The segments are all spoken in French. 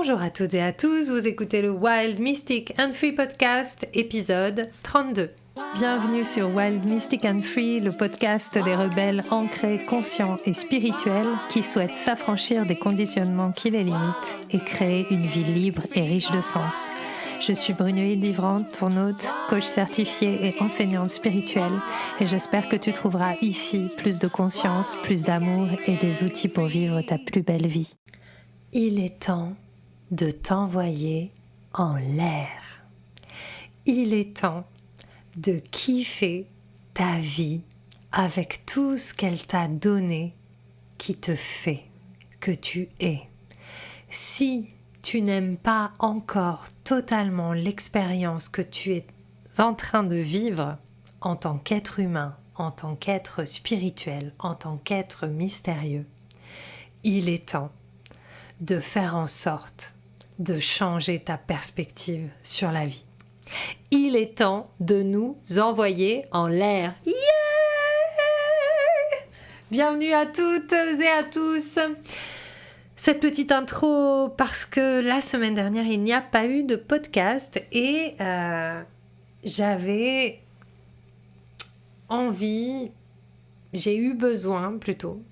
Bonjour à toutes et à tous, vous écoutez le Wild Mystic and Free Podcast, épisode 32. Bienvenue sur Wild Mystic and Free, le podcast des rebelles ancrés, conscients et spirituels qui souhaitent s'affranchir des conditionnements qui les limitent et créer une vie libre et riche de sens. Je suis Brunoïde Livrante, ton hôte, coach certifiée et enseignante spirituelle, et j'espère que tu trouveras ici plus de conscience, plus d'amour et des outils pour vivre ta plus belle vie. Il est temps de t'envoyer en l'air. Il est temps de kiffer ta vie avec tout ce qu'elle t'a donné qui te fait que tu es. Si tu n'aimes pas encore totalement l'expérience que tu es en train de vivre en tant qu'être humain, en tant qu'être spirituel, en tant qu'être mystérieux, il est temps de faire en sorte de changer ta perspective sur la vie. Il est temps de nous envoyer en l'air. Yeah! Bienvenue à toutes et à tous. Cette petite intro parce que la semaine dernière, il n'y a pas eu de podcast et j'avais envie, j'ai eu besoin plutôt,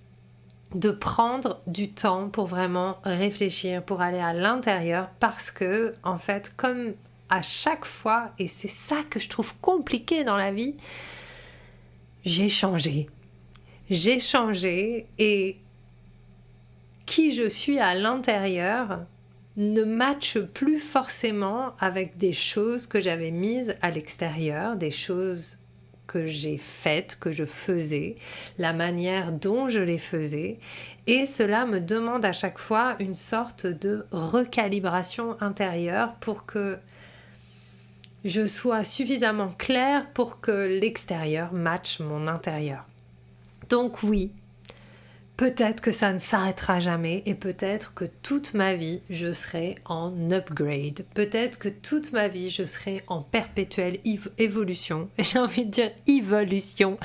de prendre du temps pour vraiment réfléchir, pour aller à l'intérieur parce que, en fait, comme à chaque fois, et c'est ça que je trouve compliqué dans la vie, j'ai changé. J'ai changé et qui je suis à l'intérieur ne matche plus forcément avec des choses que j'avais mises à l'extérieur, des choses que j'ai faites, que je faisais, la manière dont je les faisais, et cela me demande à chaque fois une sorte de recalibration intérieure pour que je sois suffisamment claire pour que l'extérieur matche mon intérieur. Donc oui, peut-être que ça ne s'arrêtera jamais et peut-être que toute ma vie, je serai en upgrade. Peut-être que toute ma vie, je serai en perpétuelle évolution. J'ai envie de dire évolution.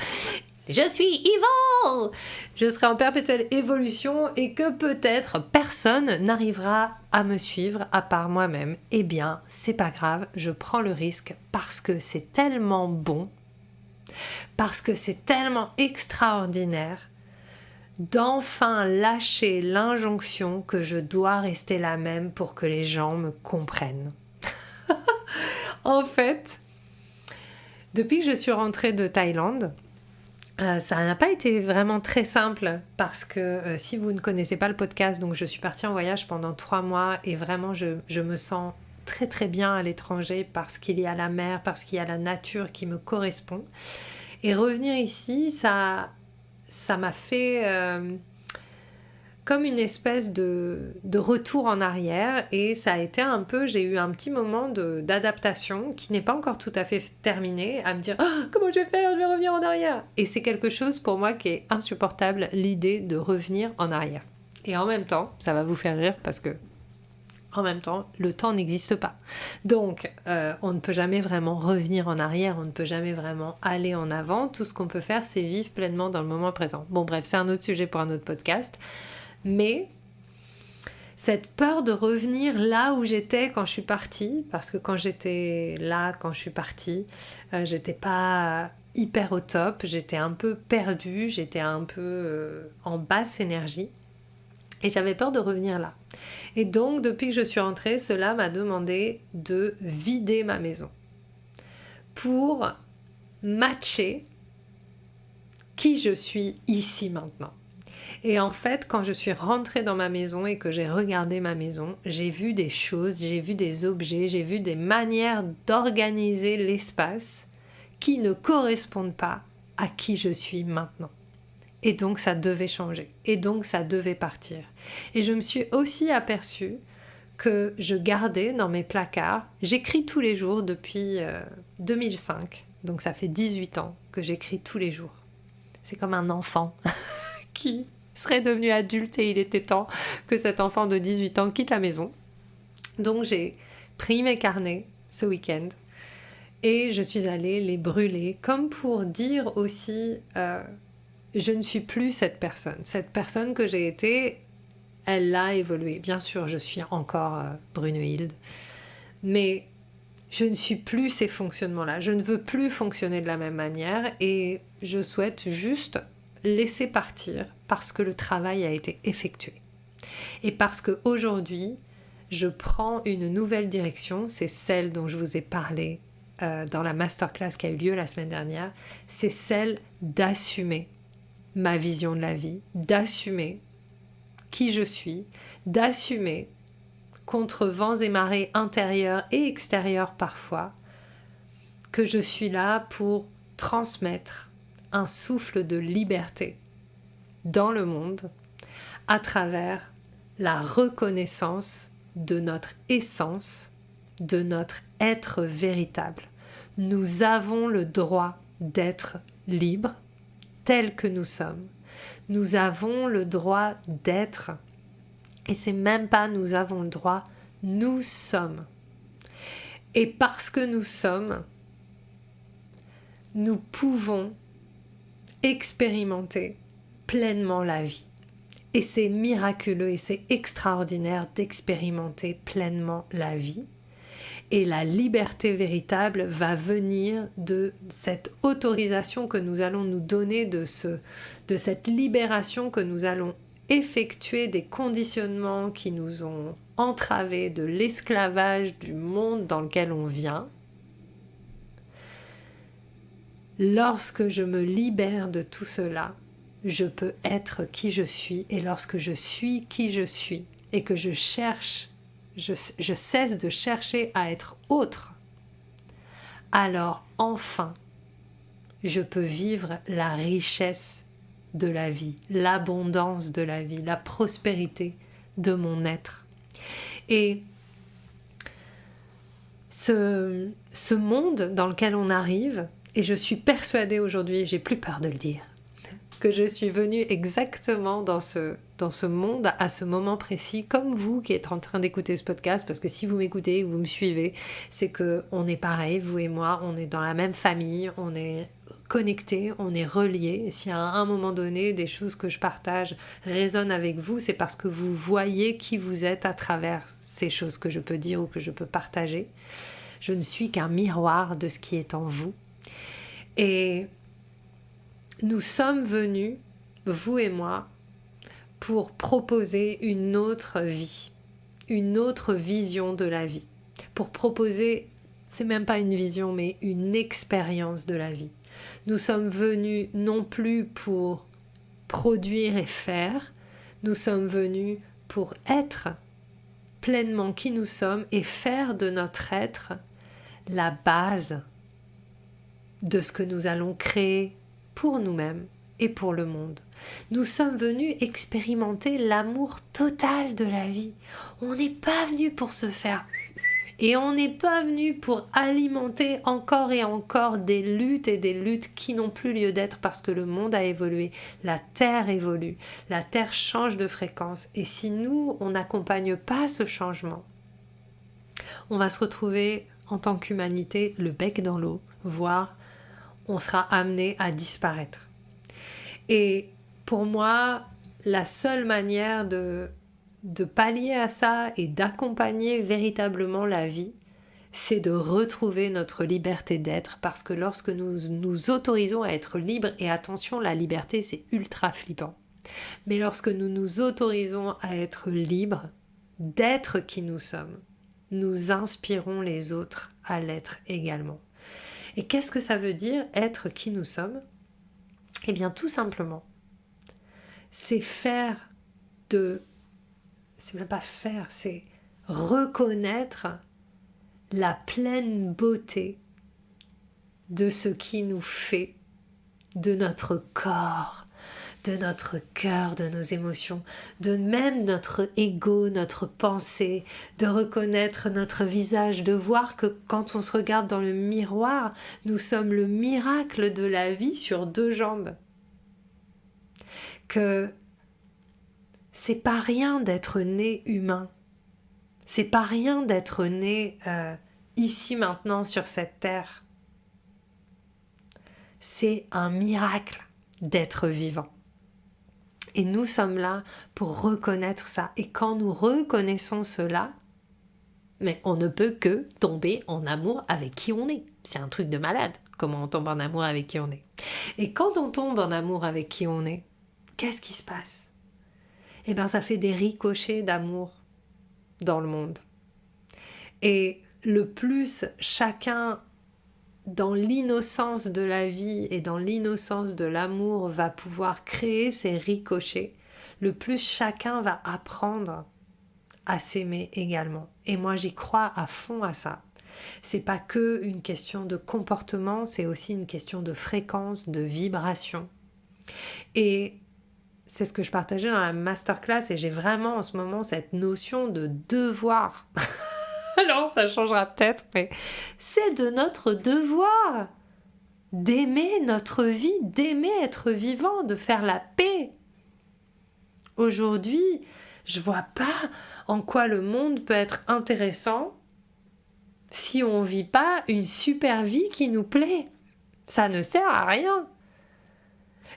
Je suis evil! Je serai en perpétuelle évolution et que peut-être personne n'arrivera à me suivre à part moi-même. Eh bien, c'est pas grave, je prends le risque parce que c'est tellement bon, parce que c'est tellement extraordinaire d'enfin lâcher l'injonction que je dois rester la même pour que les gens me comprennent. En fait, depuis que je suis rentrée de Thaïlande, ça n'a pas été vraiment très simple parce que si vous ne connaissez pas le podcast, donc je suis partie en voyage pendant 3 mois et vraiment je me sens très très bien à l'étranger parce qu'il y a la mer, parce qu'il y a la nature qui me correspond. Et revenir ici, ça m'a fait comme une espèce de retour en arrière et ça a été un peu, j'ai eu un petit moment d'adaptation qui n'est pas encore tout à fait terminé, à me dire oh, comment je vais faire, je vais revenir en arrière. Et c'est quelque chose pour moi qui est insupportable, l'idée de revenir en arrière. Et en même temps, ça va vous faire rire parce que en même temps, le temps n'existe pas. Donc, on ne peut jamais vraiment revenir en arrière, on ne peut jamais vraiment aller en avant. Tout ce qu'on peut faire, c'est vivre pleinement dans le moment présent. Bon, bref, c'est un autre sujet pour un autre podcast. Mais cette peur de revenir là où j'étais quand je suis partie, parce que quand j'étais là, quand je suis partie, j'étais pas hyper au top, j'étais un peu perdue, j'étais un peu en basse énergie. Et j'avais peur de revenir là. Et donc, depuis que je suis rentrée, cela m'a demandé de vider ma maison pour matcher qui je suis ici maintenant. Et en fait, quand je suis rentrée dans ma maison et que j'ai regardé ma maison, j'ai vu des choses, j'ai vu des objets, j'ai vu des manières d'organiser l'espace qui ne correspondent pas à qui je suis maintenant. Et donc ça devait changer, et donc ça devait partir. Et je me suis aussi aperçue que je gardais dans mes placards, j'écris tous les jours depuis 2005, donc ça fait 18 ans que j'écris tous les jours. C'est comme un enfant qui serait devenu adulte et il était temps que cet enfant de 18 ans quitte la maison. Donc j'ai pris mes carnets ce week-end et je suis allée les brûler, comme pour dire aussi... je ne suis plus cette personne. Cette personne que j'ai été, elle a évolué. Bien sûr, je suis encore Brunehilde, mais je ne suis plus ces fonctionnements-là. Je ne veux plus fonctionner de la même manière et je souhaite juste laisser partir parce que le travail a été effectué. Et parce qu'aujourd'hui, je prends une nouvelle direction, c'est celle dont je vous ai parlé dans la masterclass qui a eu lieu la semaine dernière, c'est celle d'assumer ma vision de la vie, d'assumer qui je suis, d'assumer contre vents et marées intérieurs et extérieurs parfois, que je suis là pour transmettre un souffle de liberté dans le monde à travers la reconnaissance de notre essence, de notre être véritable. Nous avons le droit d'être libres tels que nous sommes. Nous avons le droit d'être, et c'est même pas nous avons le droit, nous sommes. Et parce que nous sommes, nous pouvons expérimenter pleinement la vie. Et c'est miraculeux et c'est extraordinaire d'expérimenter pleinement la vie. Et la liberté véritable va venir de cette autorisation que nous allons nous donner, de cette libération que nous allons effectuer des conditionnements qui nous ont entravés, de l'esclavage du monde dans lequel on vient. Lorsque je me libère de tout cela, je peux être qui je suis, et lorsque je suis qui je suis et que je cherche, je cesse de chercher à être autre, alors enfin je peux vivre la richesse de la vie, l'abondance de la vie, la prospérité de mon être. Et ce monde dans lequel on arrive, et je suis persuadée aujourd'hui, j'ai plus peur de le dire, que je suis venue exactement dans ce monde à ce moment précis, comme vous qui êtes en train d'écouter ce podcast, parce que si vous m'écoutez et que vous me suivez, c'est qu'on est pareil, vous et moi, on est dans la même famille, on est connectés, on est reliés. Et si à un moment donné, des choses que je partage résonnent avec vous, c'est parce que vous voyez qui vous êtes à travers ces choses que je peux dire ou que je peux partager. Je ne suis qu'un miroir de ce qui est en vous. Et nous sommes venus, vous et moi, pour proposer une autre vie, une autre vision de la vie. Pour proposer, c'est même pas une vision, mais une expérience de la vie. Nous sommes venus non plus pour produire et faire, nous sommes venus pour être pleinement qui nous sommes et faire de notre être la base de ce que nous allons créer pour nous-mêmes et pour le monde. Nous sommes venus expérimenter l'amour total de la vie. On n'est pas venu pour se faire et on n'est pas venu pour alimenter encore et encore des luttes et des luttes qui n'ont plus lieu d'être parce que le monde a évolué, la Terre évolue, la Terre change de fréquence et si nous, on n'accompagne pas ce changement, on va se retrouver en tant qu'humanité le bec dans l'eau, voire on sera amené à disparaître. Et pour moi, la seule manière de pallier à ça et d'accompagner véritablement la vie, c'est de retrouver notre liberté d'être parce que lorsque nous nous autorisons à être libres, et attention, la liberté c'est ultra flippant, mais lorsque nous nous autorisons à être libres, d'être qui nous sommes, nous inspirons les autres à l'être également. Et qu'est-ce que ça veut dire être qui nous sommes ? Eh bien tout simplement, c'est c'est reconnaître la pleine beauté de ce qui nous fait, de notre corps, de notre cœur, de nos émotions, de même notre ego, notre pensée, de reconnaître notre visage, de voir que quand on se regarde dans le miroir, nous sommes le miracle de la vie sur deux jambes. Que c'est pas rien d'être né humain. C'est pas rien d'être né ici maintenant sur cette terre. C'est un miracle d'être vivant. Et nous sommes là pour reconnaître ça. Et quand nous reconnaissons cela, mais on ne peut que tomber en amour avec qui on est. C'est un truc de malade, comment on tombe en amour avec qui on est. Et quand on tombe en amour avec qui on est, qu'est-ce qui se passe? Eh bien, ça fait des ricochets d'amour dans le monde. Et le plus chacun, dans l'innocence de la vie et dans l'innocence de l'amour, va pouvoir créer ces ricochets, le plus chacun va apprendre à s'aimer également. Et moi, j'y crois à fond à ça. C'est pas que une question de comportement, c'est aussi une question de fréquence, de vibration. Et c'est ce que je partageais dans la masterclass, et j'ai vraiment en ce moment cette notion de devoir. Alors, ça changera peut-être, mais c'est de notre devoir d'aimer notre vie, d'aimer être vivant, de faire la paix. Aujourd'hui, je vois pas en quoi le monde peut être intéressant si on vit pas une super vie qui nous plaît. Ça ne sert à rien.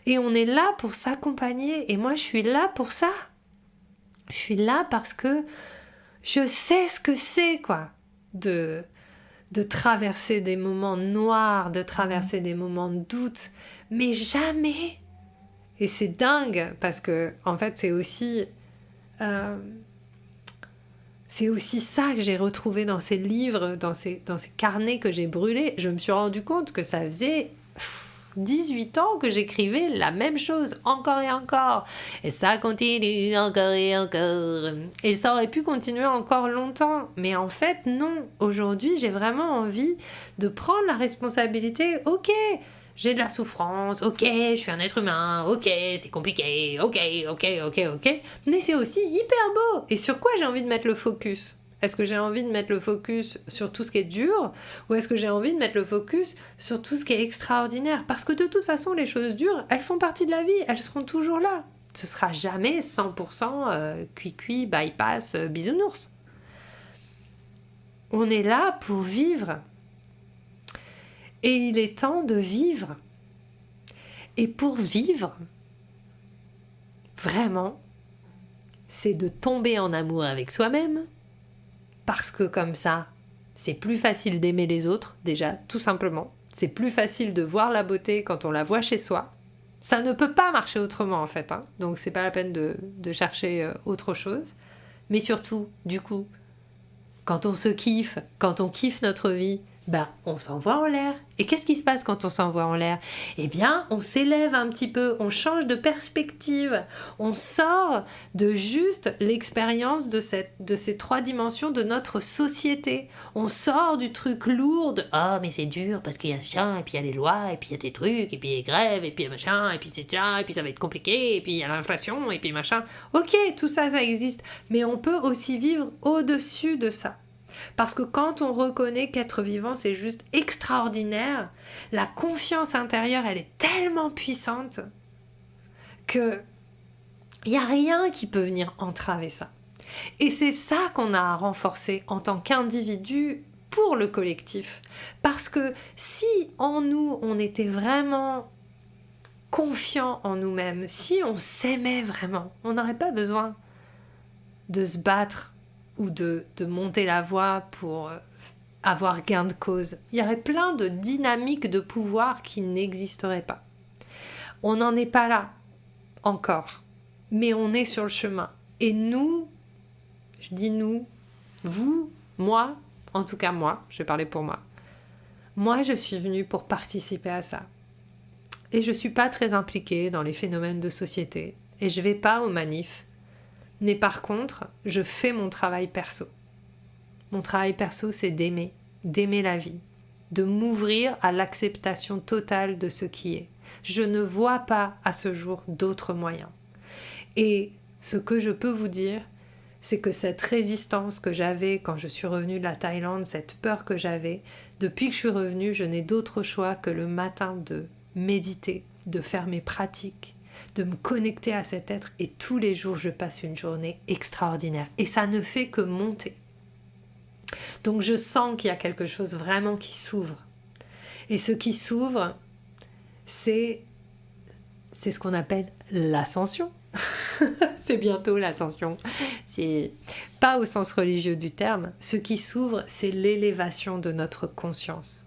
Et on est là pour s'accompagner. Et moi, je suis là pour ça. Je suis là parce que je sais ce que c'est, quoi, de traverser des moments noirs, de traverser des moments de doute, mais jamais. Et c'est dingue, parce que, en fait, c'est aussi ça que j'ai retrouvé dans ces livres, dans ces carnets que j'ai brûlés. Je me suis rendu compte que ça faisait 18 ans que j'écrivais la même chose, encore et encore. Et ça continue encore et encore. Et ça aurait pu continuer encore longtemps. Mais en fait, non. Aujourd'hui, j'ai vraiment envie de prendre la responsabilité. Ok, j'ai de la souffrance. Ok, je suis un être humain. Ok, c'est compliqué. Ok. Mais c'est aussi hyper beau. Et sur quoi j'ai envie de mettre le focus ? Est-ce que j'ai envie de mettre le focus sur tout ce qui est dur, ou est-ce que j'ai envie de mettre le focus sur tout ce qui est extraordinaire ? Parce que de toute façon, les choses dures, elles font partie de la vie, elles seront toujours là. Ce sera jamais 100% cuit, bypass, bisounours. On est là pour vivre. Et il est temps de vivre. Et pour vivre, vraiment, c'est de tomber en amour avec soi-même, parce que comme ça, c'est plus facile d'aimer les autres, déjà, tout simplement. C'est plus facile de voir la beauté quand on la voit chez soi. Ça ne peut pas marcher autrement, en fait. Donc, c'est pas la peine de chercher autre chose. Mais surtout, du coup, quand on se kiffe, quand on kiffe notre vie, on s'envoie en l'air. Et qu'est-ce qui se passe quand on s'envoie en l'air ? Eh bien, on s'élève un petit peu, on change de perspective, on sort de juste l'expérience de ces 3 dimensions de notre société. On sort du truc lourd de « Ah, mais c'est dur parce qu'il y a ça, et puis il y a les lois, et puis il y a des trucs, et puis il y a les grèves, et puis il y a machin, et puis c'est ça, et puis ça va être compliqué, et puis il y a l'inflation, et puis machin. » Ok, tout ça, ça existe. Mais on peut aussi vivre au-dessus de ça. Parce que quand on reconnaît qu'être vivant, c'est juste extraordinaire, la confiance intérieure, elle est tellement puissante que il n'y a rien qui peut venir entraver ça. Et c'est ça qu'on a à renforcer en tant qu'individu pour le collectif. Parce que si en nous, on était vraiment confiant en nous-mêmes, si on s'aimait vraiment, on n'aurait pas besoin de se battre ou de monter la voix pour avoir gain de cause. Il y aurait plein de dynamiques de pouvoir qui n'existeraient pas. On n'en est pas là, encore. Mais on est sur le chemin. Et nous, je dis nous, vous, moi, en tout cas moi, je vais parler pour moi. Moi, je suis venue pour participer à ça. Et je ne suis pas très impliquée dans les phénomènes de société. Et je ne vais pas aux manifs. Mais par contre, je fais mon travail perso. Mon travail perso, c'est d'aimer la vie, de m'ouvrir à l'acceptation totale de ce qui est. Je ne vois pas à ce jour d'autres moyens. Et ce que je peux vous dire, c'est que cette résistance que j'avais quand je suis revenue de la Thaïlande, cette peur que j'avais, depuis que je suis revenue, je n'ai d'autre choix que le matin de méditer, de faire mes pratiques, de me connecter à cet être, et tous les jours je passe une journée extraordinaire et ça ne fait que monter. Donc je sens qu'il y a quelque chose vraiment qui s'ouvre, et ce qui s'ouvre, c'est ce qu'on appelle l'ascension. C'est bientôt l'ascension. C'est pas au sens religieux du terme. Ce qui s'ouvre, c'est l'élévation de notre conscience.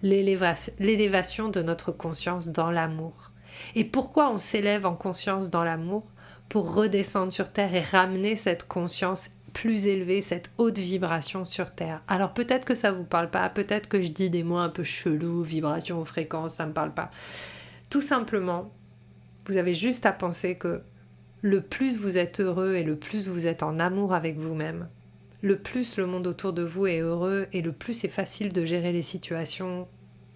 L'élévation de notre conscience dans l'amour. Et pourquoi on s'élève en conscience dans l'amour? Pour redescendre sur Terre et ramener cette conscience plus élevée, cette haute vibration sur Terre. Alors peut-être que ça vous parle pas, peut-être que je dis des mots un peu chelous, vibration, fréquence, ça me parle pas. Tout simplement, vous avez juste à penser que le plus vous êtes heureux et le plus vous êtes en amour avec vous-même, le plus le monde autour de vous est heureux et le plus c'est facile de gérer les situations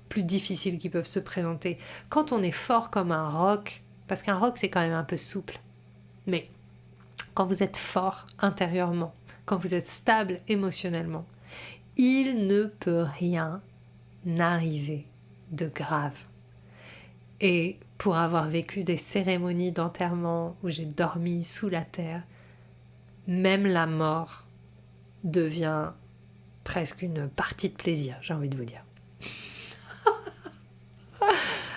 plus difficiles qui peuvent se présenter. Quand on est fort comme un roc, parce qu'un roc c'est quand même un peu souple, mais quand vous êtes fort intérieurement, quand vous êtes stable émotionnellement, il ne peut rien arriver de grave. Et pour avoir vécu des cérémonies d'enterrement où j'ai dormi sous la terre, même la mort devient presque une partie de plaisir, j'ai envie de vous dire.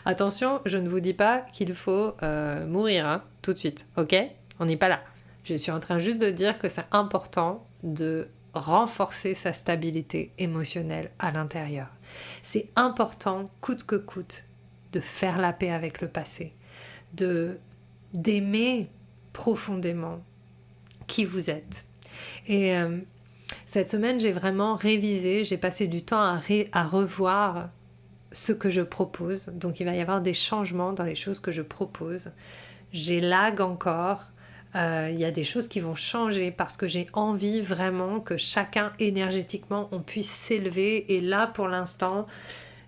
Attention, je ne vous dis pas qu'il faut mourir tout de suite, ok? On n'est pas là. Je suis en train juste de dire que c'est important de renforcer sa stabilité émotionnelle à l'intérieur. C'est important, coûte que coûte, de faire la paix avec le passé, d'aimer profondément qui vous êtes. Et cette semaine, j'ai vraiment révisé, j'ai passé du temps à revoir ce que je propose. Donc il va y avoir des changements dans les choses que je propose. J'ai lag encore. Il y a des choses qui vont changer parce que j'ai envie vraiment que chacun énergétiquement on puisse s'élever. Et là pour l'instant,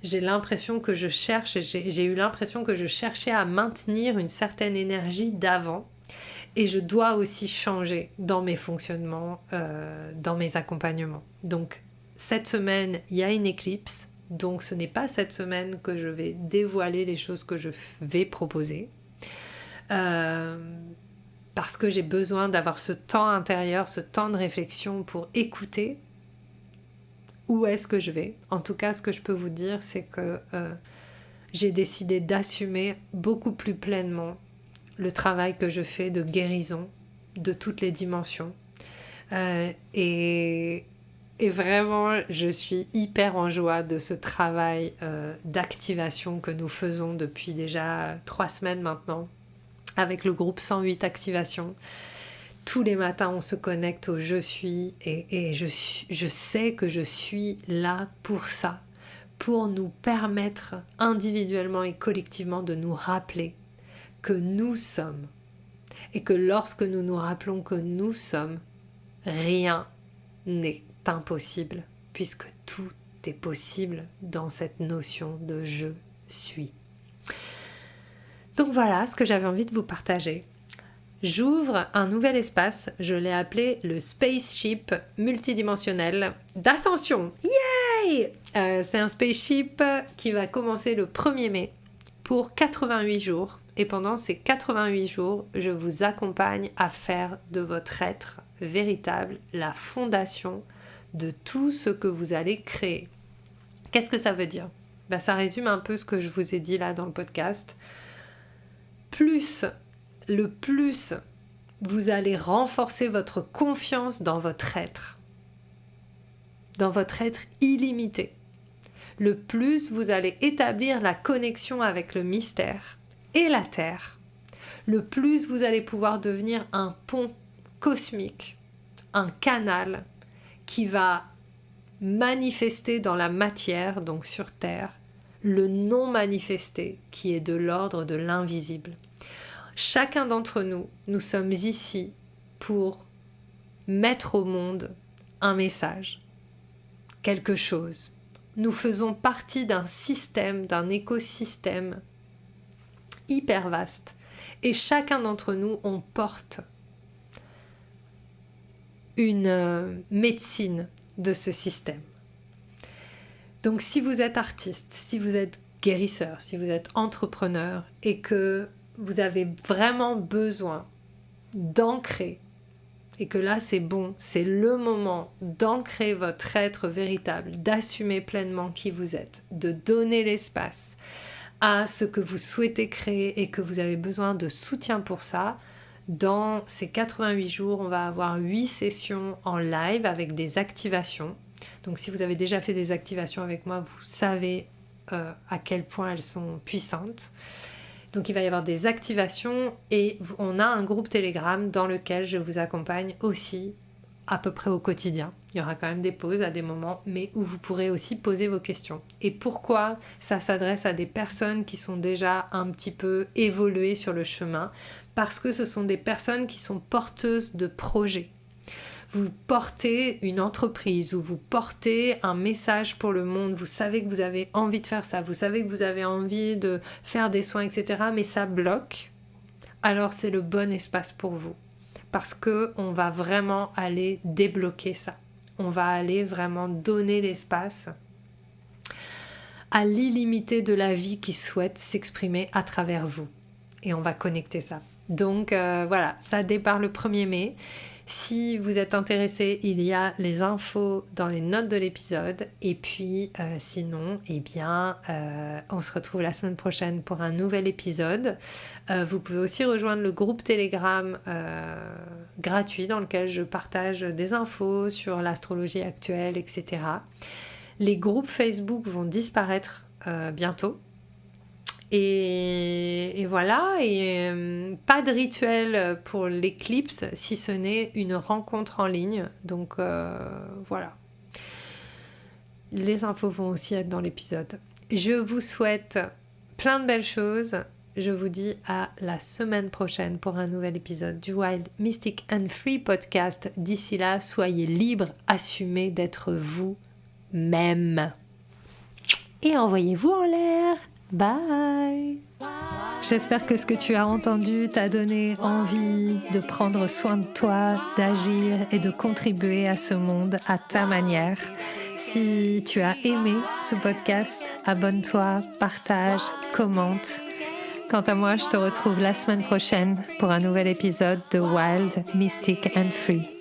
j'ai l'impression que j'ai eu l'impression que je cherchais à maintenir une certaine énergie d'avant. Et je dois aussi changer dans mes fonctionnements, dans mes accompagnements. Donc cette semaine, il y a une éclipse. Donc ce n'est pas cette semaine que je vais dévoiler les choses que je vais proposer. Parce que j'ai besoin d'avoir ce temps intérieur, ce temps de réflexion pour écouter où est-ce que je vais. En tout cas, ce que je peux vous dire, c'est que j'ai décidé d'assumer beaucoup plus pleinement le travail que je fais de guérison de toutes les dimensions. Et vraiment, je suis hyper en joie de ce travail d'activation que nous faisons depuis déjà 3 semaines maintenant, avec le groupe 108 Activation. Tous les matins, on se connecte au Je suis et je sais que je suis là pour ça, pour nous permettre individuellement et collectivement de nous rappeler que nous sommes. Et que lorsque nous nous rappelons que nous sommes, rien n'est impossible, puisque tout est possible dans cette notion de je suis. Donc voilà ce que j'avais envie de vous partager. J'ouvre un nouvel espace, je l'ai appelé le Spaceship multidimensionnel d'ascension. Yay! C'est un spaceship qui va commencer le 1er mai pour 88 jours. Et pendant ces 88 jours, je vous accompagne à faire de votre être véritable la fondation de tout ce que vous allez créer. Qu'est-ce que ça veut dire? Ça résume un peu ce que je vous ai dit là dans le podcast. Le plus vous allez renforcer votre confiance dans votre être illimité, le plus vous allez établir la connexion avec le mystère et la Terre, le plus vous allez pouvoir devenir un pont cosmique, un canal qui va manifester dans la matière, donc sur Terre, le non manifesté qui est de l'ordre de l'invisible. Chacun d'entre nous, nous sommes ici pour mettre au monde un message, quelque chose. Nous faisons partie d'un système, d'un écosystème hyper vaste. Et chacun d'entre nous, on porte une médecine de ce système. Donc si vous êtes artiste, si vous êtes guérisseur, si vous êtes entrepreneur et que vous avez vraiment besoin d'ancrer, et que là c'est bon, c'est le moment d'ancrer votre être véritable, d'assumer pleinement qui vous êtes, de donner l'espace à ce que vous souhaitez créer et que vous avez besoin de soutien pour ça, Dans ces 88 jours, on va avoir 8 sessions en live avec des activations. Donc si vous avez déjà fait des activations avec moi, vous savez à quel point elles sont puissantes. Donc il va y avoir des activations et on a un groupe Telegram dans lequel je vous accompagne aussi à peu près au quotidien. Il y aura quand même des pauses à des moments, mais où vous pourrez aussi poser vos questions. Et pourquoi ça s'adresse à des personnes qui sont déjà un petit peu évoluées sur le chemin? Parce que ce sont des personnes qui sont porteuses de projets. Vous portez une entreprise ou vous portez un message pour le monde, vous savez que vous avez envie de faire ça, vous savez que vous avez envie de faire des soins, etc. Mais ça bloque, alors c'est le bon espace pour vous. Parce qu'on va vraiment aller débloquer ça. On va aller vraiment donner l'espace à l'illimité de la vie qui souhaite s'exprimer à travers vous. Et on va connecter ça. Donc voilà, ça démarre le 1er mai. Si vous êtes intéressé, il y a les infos dans les notes de l'épisode. Et puis sinon, on se retrouve la semaine prochaine pour un nouvel épisode. Vous pouvez aussi rejoindre le groupe Telegram gratuit dans lequel je partage des infos sur l'astrologie actuelle, etc. Les groupes Facebook vont disparaître bientôt. Et voilà, et pas de rituel pour l'éclipse si ce n'est une rencontre en ligne. Donc voilà. Les infos vont aussi être dans l'épisode. Je vous souhaite plein de belles choses. Je vous dis à la semaine prochaine pour un nouvel épisode du Wild, Mystic and Free podcast. D'ici là, soyez libres, assumez d'être vous-même. Et envoyez-vous en l'air. Bye! J'espère que ce que tu as entendu t'a donné envie de prendre soin de toi, d'agir et de contribuer à ce monde à ta manière. Si tu as aimé ce podcast, abonne-toi, partage, commente. Quant à moi, je te retrouve la semaine prochaine pour un nouvel épisode de Wild, Mystic and Free.